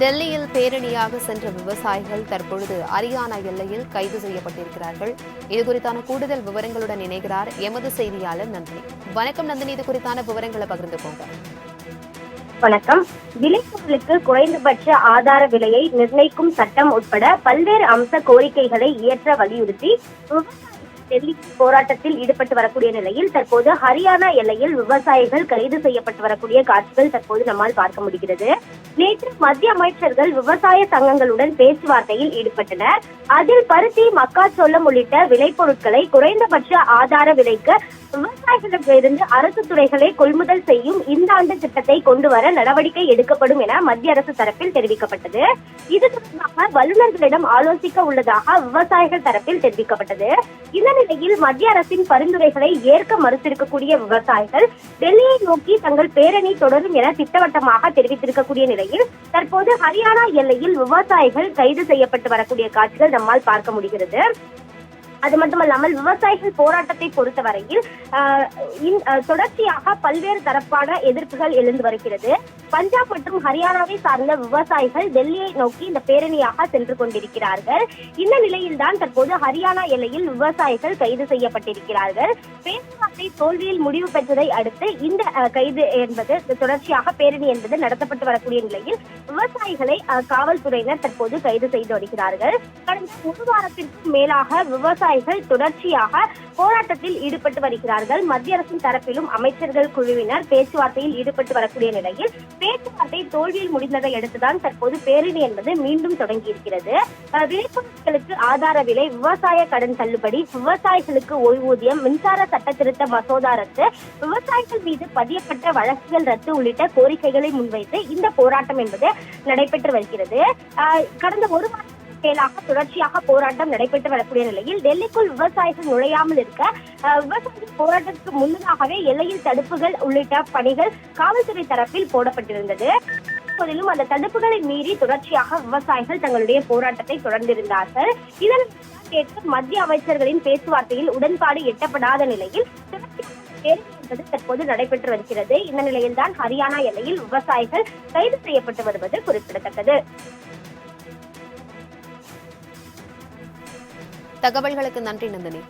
டெல்லியில் பேரணியாக சென்ற விவசாயிகள் தற்பொழுது ஹரியானா எல்லையில் கைது செய்யப்பட்டிருக்கிறார்கள். இதுகுறித்தான கூடுதல் விவரங்களுடன் இணைகிறார் எமது செய்தியாளர் நந்தினி. வணக்கம் நந்தினி, இது குறித்தான விவரங்களை பகிர்ந்துக்கோங்க. வணக்கம். விளைபொருளுக்கு குறைந்தபட்ச ஆதார விலையை நிர்ணயிக்கும் சட்டம் உட்பட பல்வேறு அம்ச கோரிக்கைகளை இயற்ற வலியுறுத்தி டெல்லி போராட்டத்தில் ஈடுபட்டு வரக்கூடிய நிலையில் தற்போது ஹரியானா எல்லையில் விவசாயிகள் கைது செய்யப்பட்டு வரக்கூடிய காட்சிகள் தற்போது நம்மால் பார்க்க முடிகிறது. நேற்று மத்திய அமைச்சர்கள் விவசாய சங்கங்களுடன் பேச்சுவார்த்தையில் ஈடுபட்டனர். அதில் பருத்தி, மக்காச்சோளம் உள்ளிட்ட விளைபொருட்களை குறைந்தபட்ச ஆதார விலைக்கு விவசாயிகளிடமிருந்து அரசு துறைகளை கொள்முதல் செய்யும் இந்த ஆண்டு திட்டத்தை கொண்டு வர நடவடிக்கை எடுக்கப்படும் என மத்திய அரசு தரப்பில் தெரிவிக்கப்பட்டது. இது தொடர்பாக வல்லுநர்களிடம் ஆலோசிக்க உள்ளதாக விவசாயிகள் தரப்பில் தெரிவிக்கப்பட்டது. இந்த நிலையில் மத்திய அரசின் பரிந்துரைகளை ஏற்க மறுத்திருக்கக்கூடிய விவசாயிகள் டெல்லியை நோக்கி தங்கள் பேரணி தொடரும் என திட்டவட்டமாக தெரிவித்திருக்கக்கூடிய நிலையில் தற்போது ஹரியானா எல்லையில் விவசாயிகள் கைது செய்யப்பட்டு வரக்கூடிய காட்சிகள் நம்மால் பார்க்க முடிகிறது. அது மட்டுமல்லாமல் விவசாயிகள் போராட்டத்தை பொறுத்தவரையில் தொடர்ச்சியாக பல்வேறு தரப்பான எதிர்ப்புகள் எழுந்து வருகிறது. பஞ்சாப் மற்றும் ஹரியானாவை சார்ந்த விவசாயிகள் டெல்லியை நோக்கி இந்த பேரணியாக சென்று கொண்டிருக்கிறார்கள். இந்த நிலையில்தான் தற்போது ஹரியானா எல்லையில் விவசாயிகள் கைது செய்யப்பட்டிருக்கிறார்கள். பேச்சுவார்த்தை தோல்வியில் முடிவு பெற்றதை அடுத்து இந்த கைது என்பது தொடர்ச்சியாக பேரணி என்பது நடத்தப்பட்டு வரக்கூடிய நிலையில் விவசாயிகளை காவல்துறையினர் தற்போது கைது செய்து வருகிறார்கள். கடந்த ஒரு வாரத்திற்கும் மேலாக விவசாயிகள் தொடர்ச்சியாக போராட்டத்தில் ஈடுபட்டு வருகிறார்கள். மத்திய அரசின் தரப்பிலும் அமைச்சர்கள் குழுவினர் பேச்சுவார்த்தையில் ஈடுபட்டு வரக்கூடிய நிலையில் பேச்சுவார்த்தை தோல்வியில் முடிந்ததை அடுத்துதான் தற்போது பேரணி என்பது மீண்டும் தொடங்கியிருக்கிறது. விளைபொருட்களுக்கு ஆதார விலை, விவசாய கடன் தள்ளுபடி, விவசாயிகளுக்கு ஓய்வூதியம், மின்சார சட்ட திருத்த மசோதா ரத்து, விவசாயிகள் மீது பதியப்பட்ட வழக்குகள் ரத்து உள்ளிட்ட கோரிக்கைகளை முன்வைத்து இந்த போராட்டம் என்பது நடைபெற்று வருகிறது. கடந்த ஒரு வாரம் மேலாக தொடர்ச்சியாக போராட்டம் நடைபெற்று வரக்கூடிய நிலையில் டெல்லிக்குள் விவசாயிகள் நுழையாமல் இருக்க விவசாயிகள் போராட்டத்துக்கு முன்னதாகவே எல்லையில் தடுப்புகள் உள்ளிட்ட பணிகள் காவல்துறை தரப்பில் போடப்பட்டிருந்தது. போதிலும் அந்த தடுப்புகளை மீறி தொடர்ச்சியாக விவசாயிகள் தங்களுடைய போராட்டத்தை தொடர்ந்திருந்தார்கள். இதன் மத்திய அமைச்சர்களின் பேச்சுவார்த்தையில் உடன்பாடு எட்டப்படாத நிலையில் என்பது தற்போது நடைபெற்று வருகிறது. இந்த நிலையில்தான் ஹரியானா எல்லையில் விவசாயிகள் கைது செய்யப்பட்டு வருவது குறிப்பிடத்தக்கது. தகவல்களுக்கு நன்றி நந்தினி.